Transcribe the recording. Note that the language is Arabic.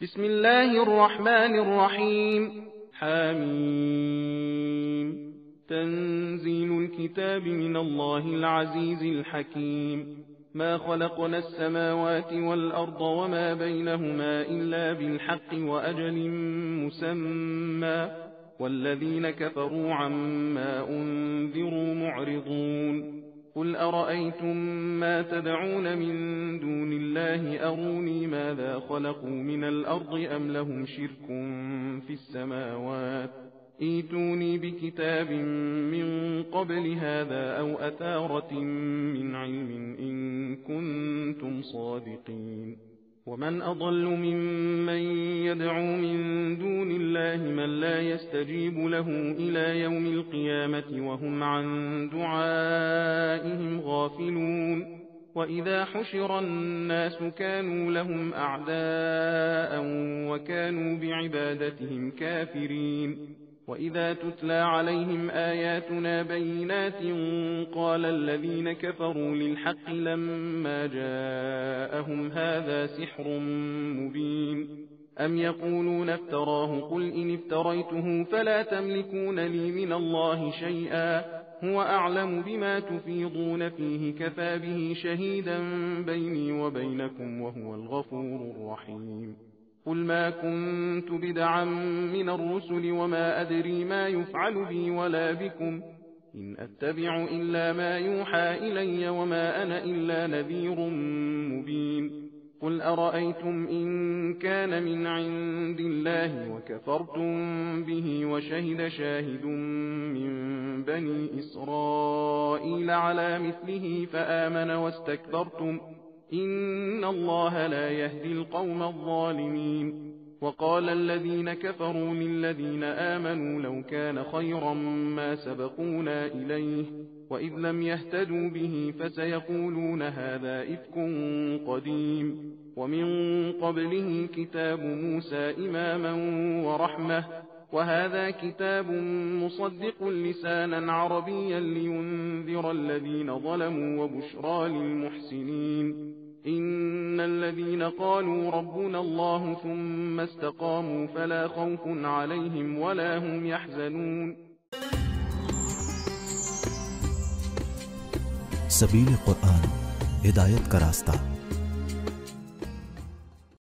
بسم الله الرحمن الرحيم. حميم. تنزيل الكتاب من الله العزيز الحكيم. ما خلقنا السماوات والأرض وما بينهما إلا بالحق وأجل مسمى، والذين كفروا عما أنذروا معرضون. قل أرأيتم ما تدعون من دون الله أروني ماذا خلقوا من الأرض أم لهم شرك في السماوات، ائتوني بكتاب من قبل هذا أو أثارة من علم إن كنتم صادقين. ومن أضل ممن يدعو من دون الله من لا يستجيب له إلى يوم القيامة وهم عن دعائهم غافلون. وإذا حشر الناس كانوا لهم أعداء وكانوا بعبادتهم كافرين. وإذا تتلى عليهم آياتنا بينات قال الذين كفروا للحق لما جاءهم هذا سحر مبين. أم يقولون افتراه قل إن افتريته فلا تملكون لي من الله شيئا هو أعلم بما تفيضون فيه كفى به شهيدا بيني وبينكم وهو الغفور الرحيم. قل ما كنت بدعا من الرسل وما أدري ما يفعل بي ولا بكم إن أتبع إلا ما يوحى إلي وما أنا إلا نذير مبين. قل أرأيتم إن كان من عند الله وكفرتم به وشهد شاهد من بني إسرائيل على مثله فآمن واستكبرتم إن الله لا يهدي القوم الظالمين. وقال الذين كفروا للذين آمنوا لو كان خيرا ما سبقونا إليه وإذ لم يهتدوا به فسيقولون هذا إفك قديم. ومن قبله كتاب موسى إماما ورحمة وهذا كتاب مصدق لسانا عربيا لينذر الذين ظلموا وبشرى للمحسنين. إن الذين قالوا ربنا الله ثم استقاموا فلا خوف عليهم ولا هم يحزنون. सबील कुरान हिदायत का रास्ता।